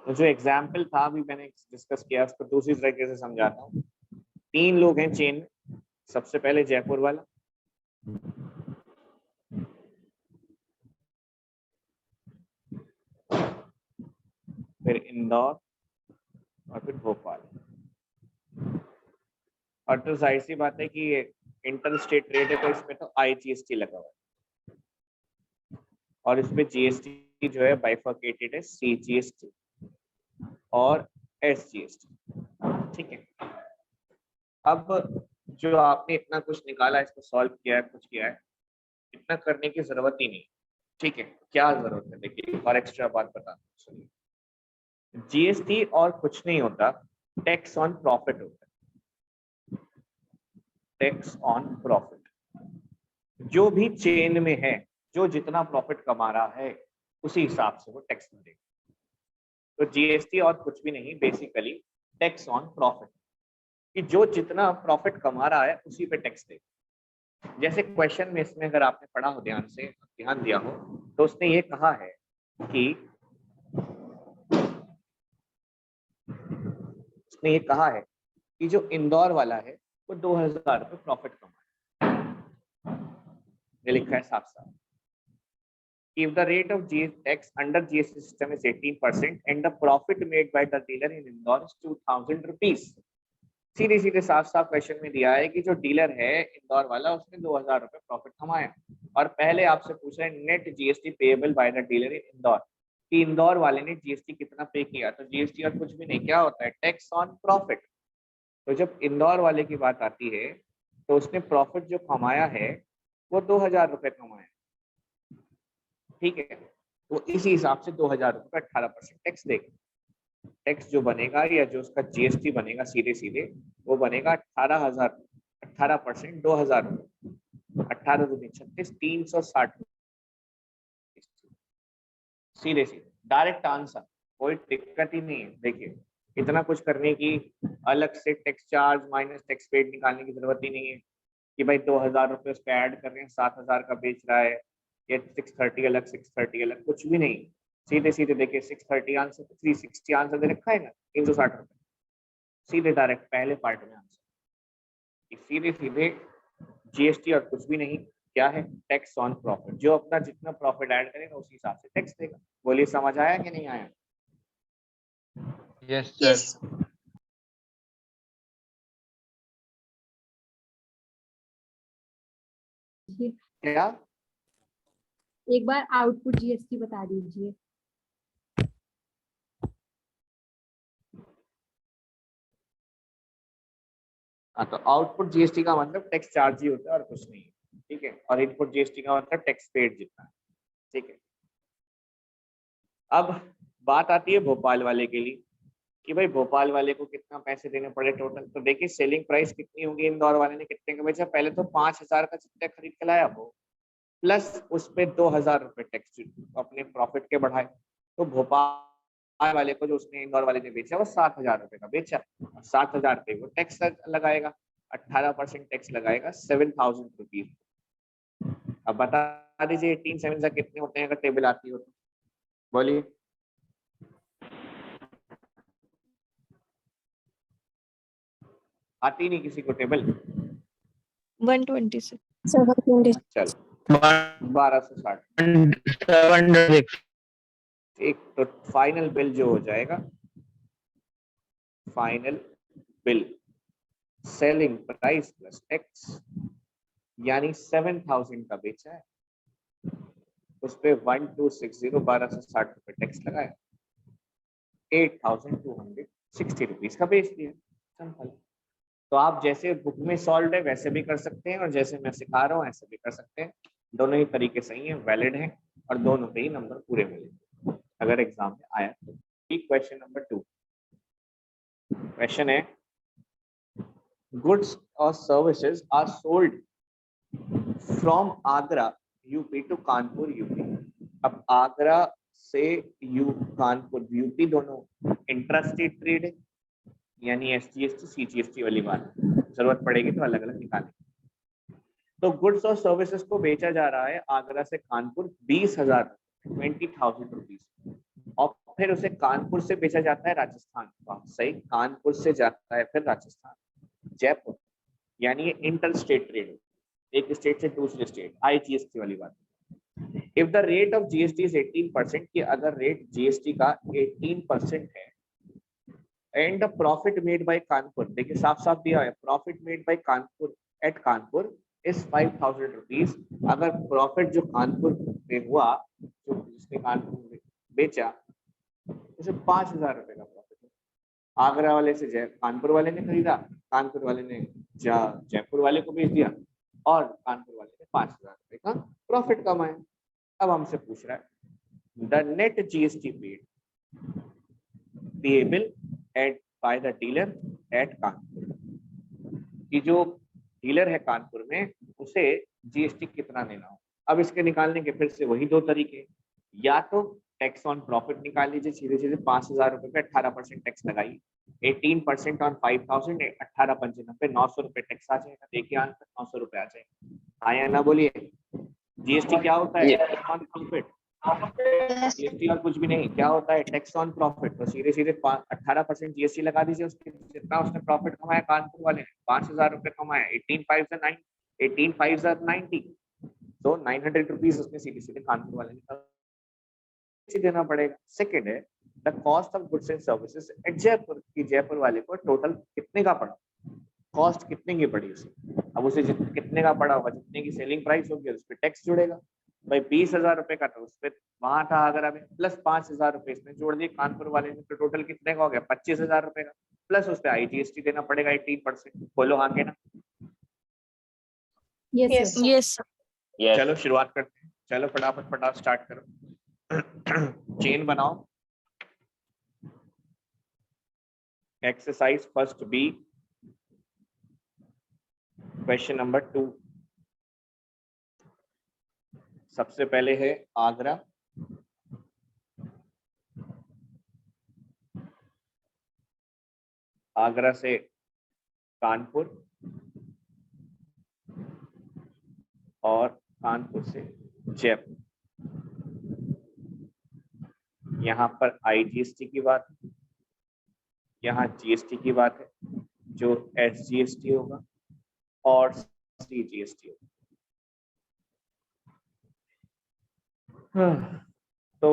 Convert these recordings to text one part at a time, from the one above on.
तो जो एग्जाम्पल था अभी मैंने डिस्कस किया उसको दूसरी तरीके से समझाता हूँ। 3 लोग हैं चेन में, सबसे पहले जयपुर वाला, फिर इंदौर और फिर भोपाल। और तो जाहिर सी बात है कि इंटर स्टेट ट्रेड है तो इसमें तो IGST लगा हुआ है और इसमें GST जो है बाइफर्केटेड है, CGST और SGST। ठीक है, अब जो आपने इतना कुछ निकाला, इसको सॉल्व किया है, कुछ किया है, इतना करने की जरूरत ही नहीं। ठीक है, क्या जरूरत है? देखिए और एक्स्ट्रा बात बता, सुनिए। GST और कुछ नहीं होता, टैक्स ऑन प्रॉफिट होता है। टैक्स ऑन प्रॉफिट जो भी चेन में है, जो जितना प्रॉफिट कमा रहा है उसी हिसाब से वो टैक्स मिलेगा। तो GST और कुछ भी नहीं, बेसिकली टैक्स ऑन प्रॉफिट, कि जो जितना प्रॉफिट कमा रहा है उसी पे टैक्स देगा। जैसे क्वेश्चन में इसमें अगर आपने पढ़ा हो, ध्यान से ध्यान दिया हो, तो उसने ये कहा है कि उसने ये कहा है कि जो इंदौर वाला है वो 2000 रुपये प्रॉफिट कमा है। ये लिखा है साफ साफ। If the rate of tax under GST system is 18% and the profit made by the dealer in Indore is 2000 rupees, सीधे सीधे साफ साफ क्वेश्चन में दिया है कि जो डीलर है इंदौर वाला उसने 2000 रुपये प्रॉफिट कमाया और पहले आपसे पूछ रहे हैं net GST payable by the dealer इन इंदौर, कि इंदौर वाले ने GST कितना पे किया। तो GST और कुछ भी नहीं, क्या होता है? Tax on profit. तो जब इंदौर वाले की बात आती है तो उसने प्रॉफिट जो कमाया है वो 2000 रुपये कमाया। ठीक है, तो इसी हिसाब से 2000 रुपये का 18% टैक्स देगा। टैक्स जो बनेगा या जो उसका GST बनेगा सीधे सीधे वो बनेगा 18,000, 18%, 2000 रुपये, 18 दूनी 36, 360 सीधे सीधे डायरेक्ट आंसर, कोई दिक्कत ही नहीं है। देखिए इतना कुछ करने की, अलग से tax charge minus tax paid निकालने की जरूरत ही नहीं है कि भाई 2000 रुपये उस पर ऐड कर रहे हैं, 7000 का बेच रहा है, ये 630 अलग 630 अलग, कुछ भी नहीं। सीधे सीधे देखिए 630 आंसर, 360 आंसर दे रखा है ना, 360 रुपये सीधे डायरेक्ट पहले पार्ट में आंसर। सीधे सीधे GST और कुछ भी नहीं, क्या है? Tax on profit. जो अपना जितना प्रॉफिट ऐड करेगा उसी हिसाब से टैक्स देगा। बोलिए समझ आया कि नहीं आया? Yes sir. क्या? एक बार आउटपुट GST बता दीजिए। हाँ, तो आउटपुट GST का मतलब टैक्स चार्ज ही होता है और कुछ नहीं है। ठीक है, और इनपुट GST का मतलब टैक्स पेड जितना है। ठीक है, अब बात आती है भोपाल वाले के लिए कि भाई भोपाल वाले को कितना पैसे देने पड़े टोटल। तो देखिए सेलिंग प्राइस कितनी होगी, इंदौर वाले ने कितने का बेचा? पहले तो 5000 का चिट्टा खरीद के लाया वो, प्लस उस पे 2000 रुपये टैक्स अपने प्रॉफिट के बढ़ाए। तो भोपाल वाले को जो उसने इंदौर वाले ने बेचा वो 7000 रुपये का बेचा, 7000 पे वो टैक्स लगाएगा, 18% टैक्स लगाएगा, 7000 रुपीज। अब बता दीजिए 18 7 से कितने होते हैं अगर टेबल आती हो तो? बोलिए। आती नहीं किसी को टेबल? 126 चल 1260। 706। एक तो फाइनल बिल जो हो जाएगा, final bill selling price plus tax, यानी 7000 का बेचा है, उस पे 1260 1260 रुपये टैक्स लगाया, 8260 रुपीज का बेच दिया। सिंपल। तो आप जैसे बुक में सॉल्व है वैसे भी कर सकते हैं और जैसे मैं सिखा रहा हूँ ऐसे भी कर सकते हैं। दोनों ही तरीके सही हैं, वैलिड हैं और दोनों पे ही नंबर पूरे मिले अगर एग्जाम में आया तो। क्वेश्चन नंबर 2, क्वेश्चन है गुड्स और services are sold from Agra UP to Kanpur UP. अब आगरा से कानपुर यूपी दोनों इंट्रास्टेट ट्रेड है, यानी SGST CGST वाली बात, जरूरत पड़ेगी तो अलग अलग निकालेंगे। तो गुड्स और सर्विसेज को बेचा जा रहा है आगरा से कानपुर 20,000 20,000 रुपीज। और फिर उसे कानपुर से बेचा जाता है राजस्थान। सही, कानपुर से जाता है फिर राजस्थान, जयपुर, यानी ये इंटर स्टेट ट्रेड है, एक स्टेट से दूसरे स्टेट, IGST वाली बात। If the rate of GST is 18%, कि अगर रेट GST का 18% है, and the profit made by Kanpur, देखिए साफ साफ दिया है, profit made by Kanpur at Kanpur is 5000 rupees. अगर प्रॉफिट जो कानपुर में हुआ, जो जिसने कानपुर में बेचा, उसे 5000 रुपए का प्रॉफिट हुआ। आगरा वाले से कानपुर वाले ने खरीदा, कानपुर वाले ने जयपुर वाले को बेच दिया, और कानपुर वाले ने 5000 रुपए का प्रॉफिट कमाया। अब हमसे पूछ रहा है the net GST paid payable at by the dealer at Kanpur, कि जो डीलर है कानपुर में उसे GST कितना देना हो। अब इसके निकालने के फिर से वही दो तरीके, या तो टैक्स ऑन प्रॉफिट निकाल लीजिए, सीधे सीधे 5000 रुपए पे 18% टैक्स लगाइए, 18% ऑन 5000, 18 पंचे 90, 900 रुपए टैक्स आ जाएगा। देखिए आंसर 900 रुपए आ जाएगा। आया ना, बोलिए। GST क्या होता है? Tax on profit. GST और कुछ भी नहीं, क्या होता है? Tax on profit. तो सीधे सीधे 18% GST लगा दीजिए उसके, जितना उसने प्रॉफिट कमाया कानपुर वाले ने, 5000 रुपए कमाया, 18 5 90, तो 900 रुपीज उसने सीधे सीधे कानपुर वाले ने देना पड़ेगा। सेकेंड है the cost of goods and services at Jaipur, की जयपुर वाले को टोटल कितने का पड़ा, कॉस्ट कितने की पड़ी उसे। अब उसे कितने का पड़ा होगा, जितने की सेलिंग प्राइस होगी उस पर टैक्स जुड़ेगा। भाई 20,000 रुपए का, तो उस पर वहां था आगरा में, प्लस 5,000 रुपए इसमें जोड़ दिए कानपुर वाले ने, तो टोटल कितने का हो गया? 25,000 रुपए का, प्लस उस पर IGST देना पड़ेगा 18%। बोलो हाँ के ना? Yes Yes. Yes. चलो शुरुआत करते हैं, चलो फटाफट स्टार्ट करो। चेन बनाओ। Exercise first B, question number 2। सबसे पहले है आगरा, आगरा से कानपुर, और कानपुर से जयपुर। यहाँ पर IGST की बात, यहाँ GST की बात है, जो SGST होगा और CGST होगा। तो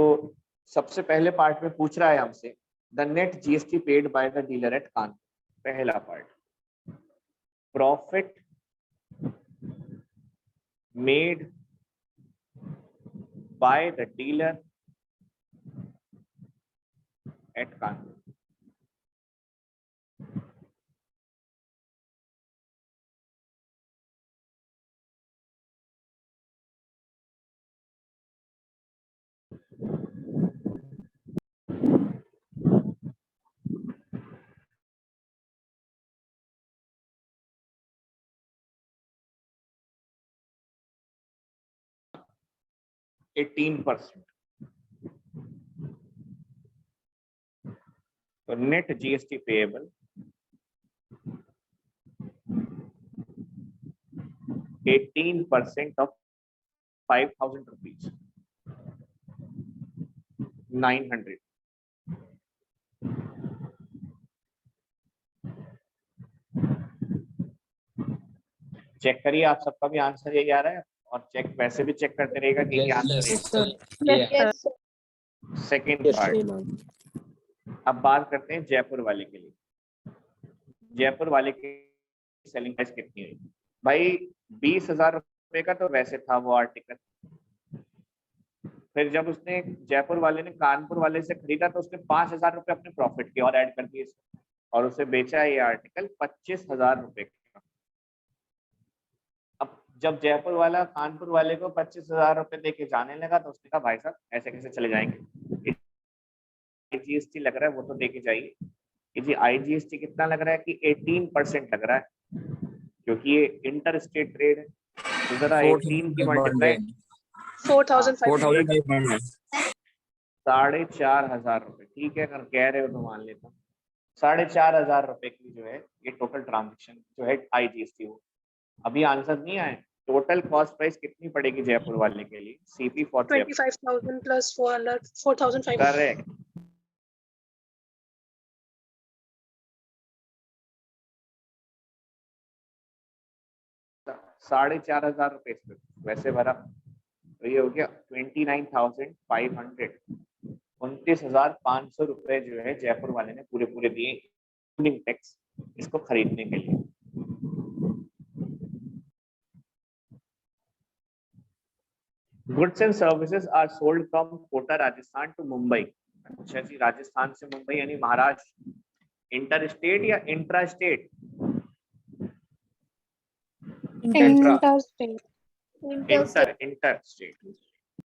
सबसे पहले पार्ट में पूछ रहा है हमसे the net GST paid by the dealer at Kanpur. पहला part, profit made by the dealer at Kanpur. तो net GST payable 18% of 5,000 rupees, 900। Check करिए, आप सबका भी आंसर यही आ रहा है, और चेक वैसे भी चेक करते रहेगा कि क्या आंसर। सेकेंड पार्ट, अब बात करते हैं जयपुर वाले के लिए। जयपुर वाले की सेलिंग प्राइस कितनी है? भाई 20,000 रुपए का तो वैसे था वो आर्टिकल, फिर जब उसने जयपुर वाले ने कानपुर वाले से खरीदा तो उसने 5,000 रुपए अपने प्रॉफिट के और ऐड कर दिए, और उसे बेचा ये आर्टिकल 25,000 रुपए का। अब जब जयपुर वाला कानपुर वाले को 25,000 रुपए देके जाने लगा, तो उसने कहा भाई साहब ऐसे कैसे चले जाएंगे, IGST लग रहा है वो तो देके जाइए। जी IGST कितना लग रहा है कि 18% लग रहा है, क्योंकि ये इंटर स्टेट ट्रेड है। तो जरा 18 की मल्टीप्लाई 4,500 4,500 रुपए, ठीक है, अगर कह रहे हो तो मान लेता हूँ। 4,500 रुपए की जो है ये टोटल ट्रांजेक्शन जो है IGST हो। अभी आंसर नहीं आए, टोटल कॉस्ट प्राइस कितनी पड़ेगी जयपुर वाले के लिए? CP for 25,000 plus 400, 4,500. करेक्ट, ₹4,500 इसमें वैसे भरा, तो ये हो गया 29,500, 29,500 रुपए जो है जयपुर वाले ने पूरे पूरे दिए इंक्लूडिंग टैक्स इसको खरीदने के लिए। Goods and services are sold from Kota Rajasthan to Mumbai. अच्छा जी, राजस्थान से मुंबई यानी महाराष्ट्र। इंटर स्टेट या intra state? Interstate. Inter state,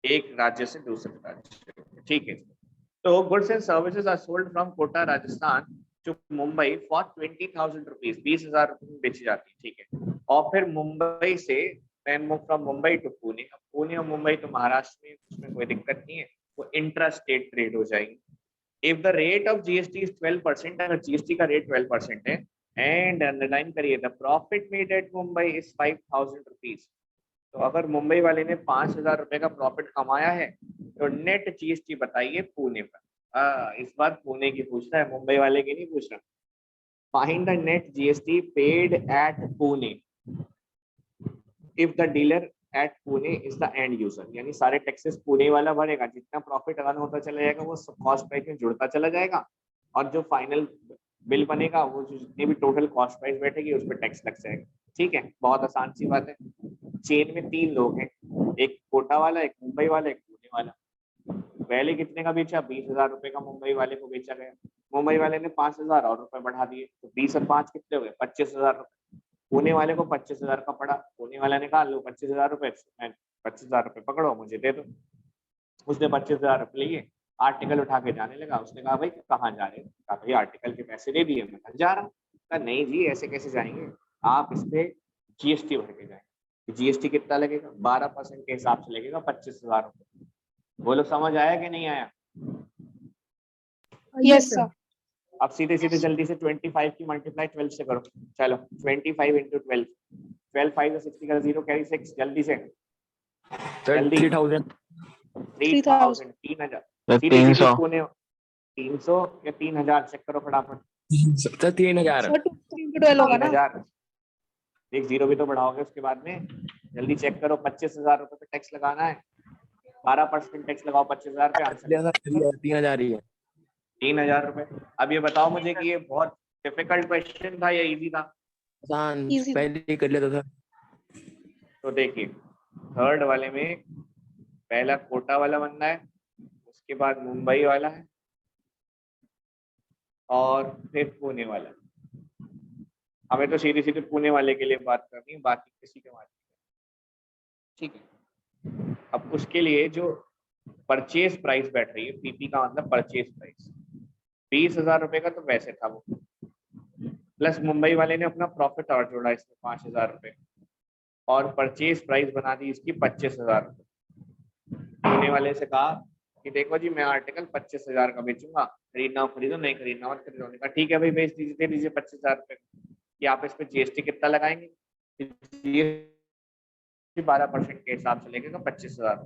एक राज्य से दूसरे राज्य। ठीक है, तो goods and services are sold from Kota Rajasthan to Mumbai for 20,000 rupees, 20,000 रुपये में बेची जाती है। ठीक है, और फिर मुंबई से फ्रॉम मुंबई टू पुणे, अब पुणे और मुंबई तो महाराष्ट्र में, उसमें कोई दिक्कत नहीं है, वो इंट्रा स्टेट ट्रेड हो जाएगी। If the rate of GST is 12%, अगर जीएसटी का रेट 12% है, एंड अंडरलाइन करिए the profit made at Mumbai is 5,000 rupees, तो अगर मुंबई वाले ने 5,000 रुपए का प्रॉफिट कमाया है तो नेट जीएसटी बताइए पुणे पर। इस बार पुणे की पूछ रहा है, मुंबई वाले की नहीं पूछ रहा। Find the net GST paid at Pune if the dealer at Pune is the end user, यानी सारे टैक्सेस पुणे वाला भरेगा, जितना प्रॉफिट अर्न होता चला जाएगा वो सब कॉस्ट प्राइस में जुड़ता चला जाएगा, और जो फाइनल बिल बनेगा वो जो जितनी भी टोटल कॉस्ट प्राइस बैठेगी उस पर टैक्स लग जाएगा। ठीक है, बहुत आसान सी बात है। चेन में 3 लोग हैं, एक कोटा वाला, एक मुंबई वाला, एक पुणे वाला। पहले कितने का बेचा? 20,000 रुपए का मुंबई वाले को बेचा गया। मुंबई वाले ने 5,000 और रुपए बढ़ा दिए, तो 20 और 5 कितने हो गए? 25,000 रुपए। पुणे वाले को 25,000 का पड़ा, पुणे वाले ने कहा लो 25,000 रुपए, 25,000 रुपए पकड़ो मुझे दे दो। उसने 25,000 रुपए लिए, आर्टिकल उठा के जाने लगा। उसने कहा भाई कहाँ जा रहे हो? कहा भाई आर्टिकल के पैसे दे दिए, मैं जा रहा हूँ। कहा नहीं जी ऐसे कैसे जाएंगे, आप इस पे जीएसटी भर के जाएंगे। जीएसटी कितना लगेगा? 12% के हिसाब से लगेगा 25,000 रुपए। बोलो समझ आया कि नहीं आया? Yes sir. अब सीधे सीधे जल्दी से 25 की मल्टीप्लाई 12 से करो। चलो 25 इंटू 12, 12 5 60 का 0 कैरी 6, जल्दी से जल्दी। 3,000 3,000 3,000 सीधे सीधे 300 पुणे 300 या 3,000 चेक करो फटाफट। 3,000 12 होगा ना। 3,000, एक जीरो भी तो बढ़ाओगे उसके बाद में, जल्दी चेक करो। 25,000 रुपए पे टैक्स लगाना है, 12% टैक्स लगाओ 25,000 पे, आंसर 3,000 ही है। 3,000 रुपए। अब ये बताओ मुझे कि ये बहुत डिफिकल्ट क्वेश्चन था या इजी था? आसान, Easy। पहले ही कर लेता था। तो देखिए थर्ड वाले में पहला कोटा वाला बंदा है, उसके बाद मुंबई वाला है, और फिर पुणे वाला। हमें तो सीधे सीधे पुणे वाले के लिए बात करनी है, बाकी किसी के बात नहीं। ठीक है, अब उसके लिए जो परचेज प्राइस बैठ रही है, पीपी का मतलब परचेज प्राइस, 20,000 रुपए का तो वैसे था वो, प्लस मुंबई वाले ने अपना प्रॉफिट और जोड़ा इसमें 5,000 रुपए, और परचेज प्राइस बना दी इसकी 25,000 रुपए। पुणे वाले से कहा कि देखो जी मैं आर्टिकल 25,000 का बेचूंगा, खरीदना हो खरीदो, नहीं खरीदना हो खरीदो। उन्होंने कहा ठीक है भाई बेच दीजिए, दे दीजिए 25,000 रुपए। कि आप इस पे जीएसटी कितना लगाएंगे? 12% के हिसाब से लगेगा 25,000।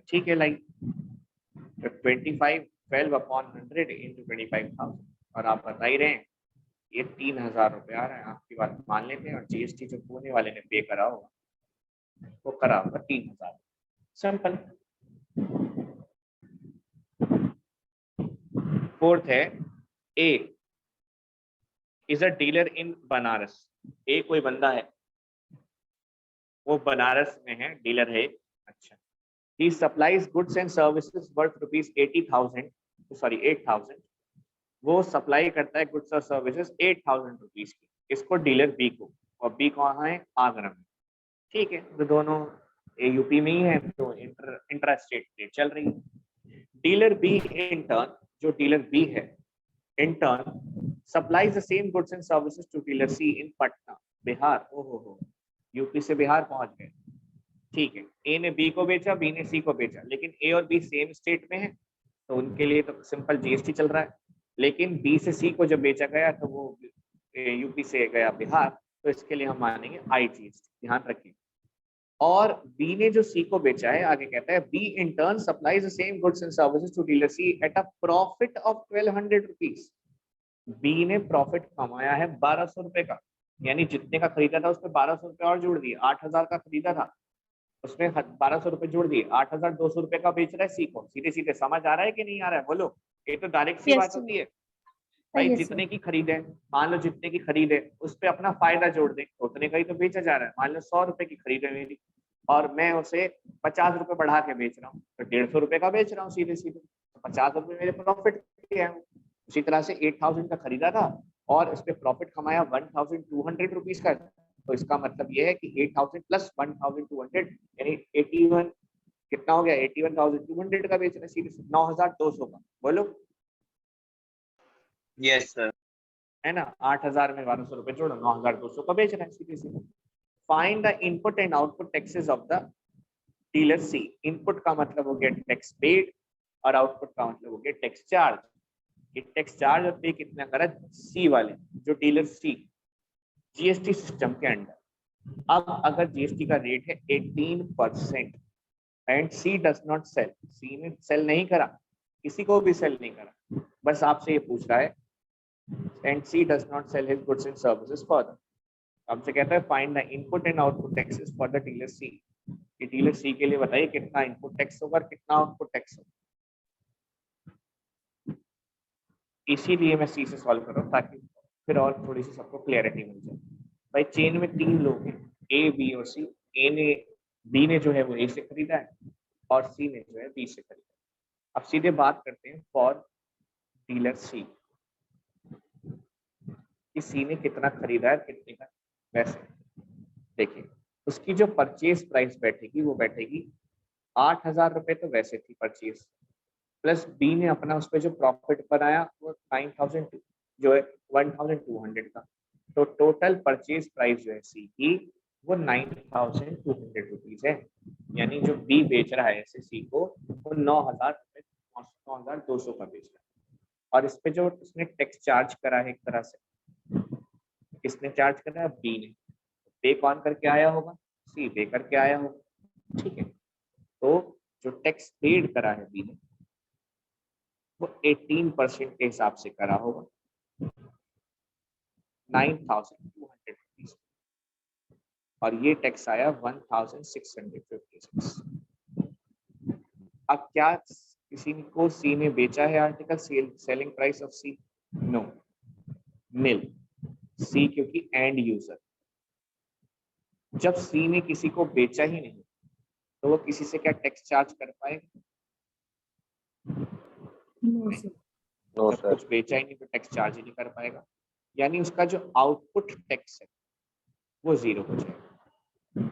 ठीक है लाइन, तो 12 into 25,000, और आप बता ही रहे हैं ये 3,000 रुपए आ रहा है। आपकी बात मान लेते हैं, और जीएसटी जो पुणे वाले ने पे करा होगा वो करा होगा 3,000। सिंपल। फोर्थ है A is a dealer in Banaras. A कोई बंदा है, वो बनारस में है, डीलर है। अच्छा, he supplies goods and services worth rupees 8,000, वो सप्लाई करता है गुड्स और सर्विसेज 8,000 रुपीज की, इसको डीलर बी को, और बी कहाँ है? आगरा में। ठीक है, तो दोनों यूपी में ही है, तो इंट्रा स्टेट ट्रेड चल रही है। डीलर बी इन टर्न, जो डीलर बी है, in turn supplies the same goods and services to dealer C in Patna, Bihar. ओहो, यूपी से बिहार पहुंच गए। ठीक है, ए ने बी को बेचा, बी ने सी को बेचा, लेकिन ए और बी सेम स्टेट में है, तो उनके लिए तो सिंपल जीएसटी चल रहा है। लेकिन बी से सी को जब बेचा गया तो वो यूपी से गया बिहार, तो इसके लिए हम मानेंगे IGST, ध्यान रखिए। और बी ने जो सी को बेचा है, आगे कहता है B in turn supplies the same goods and services to dealer C at a profit of 1,200 rupees. B ने प्रॉफिट कमाया है 1,200 रुपए का, यानी जितने का खरीदा था उसमें 1200 रुपये और जोड़ दिए, 8000 का खरीदा था उसमें 1200 रुपये जोड़ दिए, 8200 रुपये का बेच रहा है सी को। सीधे सीधे समझ आ रहा है कि नहीं आ रहा है, बोलो। ये तो डायरेक्ट सी Yes, बात sir. होती है भाई। yes, जितने की खरीद है, मान लो जितने की खरीद है उस पे अपना फायदा जोड़ दें, तो उतने का ही तो बेचा जा रहा है। मान लो 100 रुपए की खरीद है मेरी और मैं उसे 50 रुपए बढ़ा के बेच रहा हूँ, तो 150 रुपए का बेच रहा हूँ सीधे सीधे, तो 50 रुपए मेरे प्रॉफिट है। उसी तरह से 8000 का खरीदा था और उस पर प्रॉफिट कमाया 1200 रुपीज का, तो इसका मतलब यह है कि 8000 प्लस 1200 यानी 81, कितना हो गया, 81,200 का बेच रहे हैं सीधे, 9200 का। बोलो यस सर। है ना, 8000 में 1200 रुपए जोड़ो, 9200 का बेच रहे हैं सीधे सीधे। Find the input and output taxes of the dealer C. Input का मतलब हो गया टैक्स पेड और आउटपुट का मतलब हो गया टैक्स चार्ज। ये टैक्स चार्ज और पे कितना करा सी वाले, जो डीलर सी जीएसटी सिस्टम के अंडर। अब अगर जीएसटी का रेट है 18% and C does not sell, C ने सेल नहीं करा, किसी को भी सेल नहीं करा, बस आपसे ये पूछ रहा है, and C does not sell his goods and services further. हमसे कहता है find the input and output taxes for the dealer C. कि डीलर सी के लिए बताइए कितना इनपुट टैक्स होगा और कितना आउटपुट टैक्स होगा। इसीलिए मैं सी से सॉल्व कर रहा हूँ ताकि फिर और थोड़ी सी सबको क्लियरिटी मिल जाए। भाई चेन में 3 लोग हैं, ए बी और सी। बी ने जो है वो ए से खरीदा है और सी ने जो है बी से खरीदा है। अब सीधे बात करते हैं फॉर डीलर सी कि सी ने कितना खरीदा है, कितने का। वैसे देखिए उसकी जो परचेज प्राइस बैठेगी वो बैठेगी 8000 रुपए, तो वैसे थी परचेज, प्लस बी ने अपना उस पर जो प्रॉफिट बनाया वो 9000 जो है 1200 का, तो टोटल परचेज प्राइस जो है सी की वो 9200 रुपीज है। यानी जो बी बेच रहा है ऐसे सी को वो 9200 का बेच रहा है। और इस पे जो उसने टैक्स चार्ज करा है, एक तरह से किसने चार्ज करा है, बी ने। पे कौन करके आया होगा, सी पे करके आया होगा। ठीक है, तो जो टैक्स पेड करा है बी ने वो 18% के हिसाब से करा होगा, 9200 रुपीज, और ये टैक्स आया 1656। अब क्या किसी को सी ने बेचा है article, selling price of C, no, nil. C क्योंकि एंड यूजर, जब सी ने किसी को बेचा ही नहीं तो वो किसी से क्या टैक्स चार्ज कर पाएगा? no sir. नो जब सर। कुछ बेचा ही नहीं तो टैक्स चार्ज ही नहीं कर पाएगा। यानी उसका जो आउटपुट टैक्स है वो 0 हो जाएगा,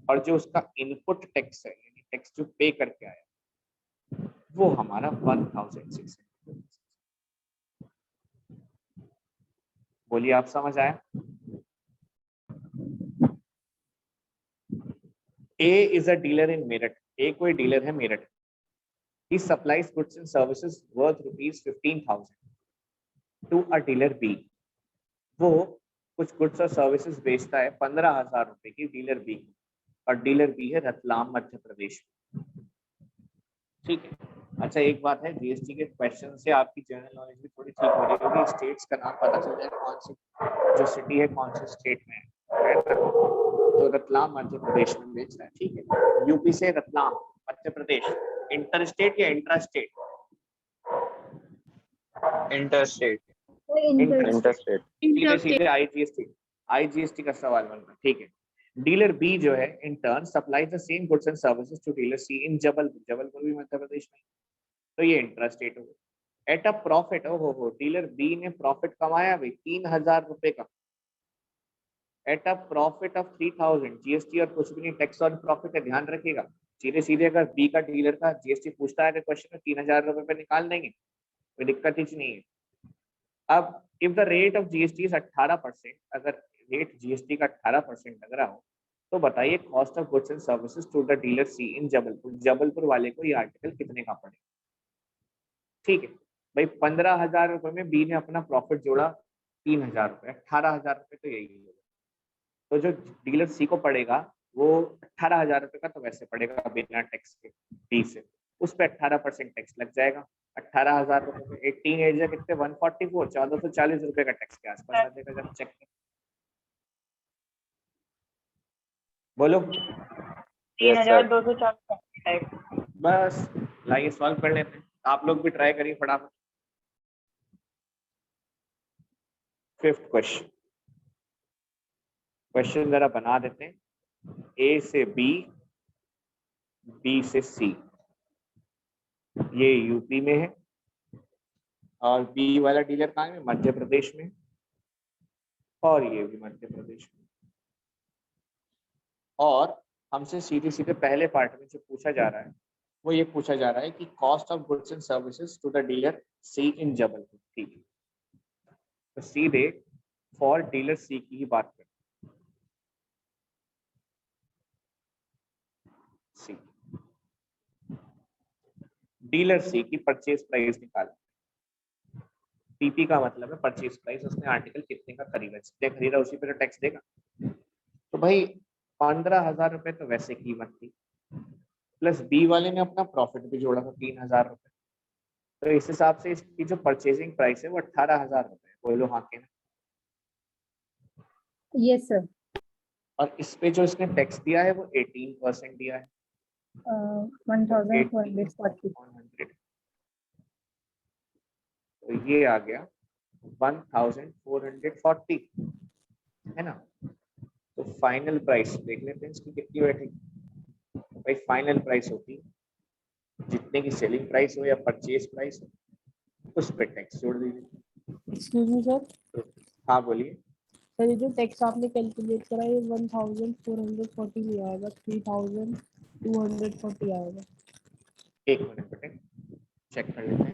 और जो उसका इनपुट टैक्स है यानी टैक्स जो पे करके आया वो हमारा 1600। बोलिए आप समझ आया? A is a dealer in Meerut. A कोई डीलर है Meerut. He supplies goods and services worth ₹15,000 to a dealer B. वो कुछ गुड्स और सर्विसेज बेचता है 15,000 रुपए की डीलर बी, और डीलर बी है रतलाम मध्य प्रदेश में। ठीक है, अच्छा एक बात है, जीएसटी के क्वेश्चन से आपकी जनरल नॉलेज भी थोड़ी ठीक हो रही होगी। स्टेट्स का नाम पता चल जाए, कौन सी जो सिटी है कौन से स्टेट में है ना? तो रतलाम मध्य प्रदेश में बेच रहा है। ठीक है, यूपी से रतलाम मध्य प्रदेश, इंटर स्टेट या इंट्रा स्टेट? इंटरस्टेट। Interest. सीधे सीधे आईजीएसटी का सवाल बन रहा है। ठीक है, डीलर बी जो है in turn supply the same goods and services to dealer C in Jabalpur. Jabalpur भी मध्य प्रदेश में, तो ये इंट्रा स्टेट हो गया। एट अ प्रॉफिट, हो डीलर बी ने प्रॉफिट कमाया भाई 3000 रुपए का, eight a profit of 3000, GST और कुछ भी नहीं, टैक्स ऑन प्रॉफिट है, ध्यान रखिएगा। सीधे सीधे अगर बी का डीलर का जीएसटी पूछता है तो क्वेश्चन में 3000 रुपए पे निकाल देंगे, कोई दिक्कत ही नहीं है। अब if the rate of GST is 18%, अगर रेट जीएसटी का 18% लग रहा हो तो बताइए cost of goods and services to the dealer C in Jabalpur, Jabalpur वाले को ये आर्टिकल कितने का पड़ेगा? ठीक है भाई, 15,000 रुपए में बी ने अपना प्रॉफिट जोड़ा 3,000 रुपए, 18,000 रुपए तो यही है। तो जो डीलर सी को पड़ेगा वो 18,000 रुपए का तो वैसे पड़ेगा बिना टैक्स के बी से, उस पर 18% टैक्स लग जाएगा। 18,000 रुपए में 18 एज है कितने, 144, 1440 रुपए का टैक्स के आसपास आ जाएगा जब चेक बोलो। 3240 टाइप। बस लाइए सॉल्व कर लेते हैं, आप लोग भी ट्राई करिए फटाफट। फिफ्थ क्वेश्चन, क्वेश्चन जरा बना देते हैं। ए से बी, बी से सी, ये यूपी में है और बी वाला डीलर कहाँ है? मध्य प्रदेश में, और ये भी मध्य प्रदेश में। और हमसे सीधे सीधे पहले पार्ट में जो पूछा जा रहा है वो ये पूछा जा रहा है कि cost of goods and services to the dealer C in Jabalpur. ठीक है, तो सीधे फॉर डीलर सी की ही बात करें। सी, डीलर सी की परचेज प्राइस निकालें। पीपी का मतलब है परचेज प्राइस, उसने आर्टिकल कितने का खरीदा, जितने खरीदा उसी पे तो टैक्स देगा। तो भाई 15,000 रुपए तो वैसे कीमत थी, प्लस बी वाले ने अपना प्रॉफिट भी जोड़ा था 3,000 रुपए, तो इस हिसाब से इसकी जो परचेजिंग प्राइस है वो 18,000 रुपए। बोलो हाँ के ना। Yes sir. और इस पे जो इसने टैक्स दिया है वो 18% दिया है। 1440। 100, तो ये आ गया 1440, है ना। तो फाइनल प्राइस देख लेते हैं इसकी कितनी बैठेगी। भाई फाइनल प्राइस होती जितने की सेलिंग प्राइस हो या परचेज प्राइस हो, उस पे टैक्स जोड़ दीजिए। एक्सक्यूज मी सर, हाँ बोलिए। सर ये जो टैक्स आपने कैलकुलेट करा ये 1440 नहीं आएगा, 3240 आएगा। एक मिनट बेटे चेक कर लेते हैं।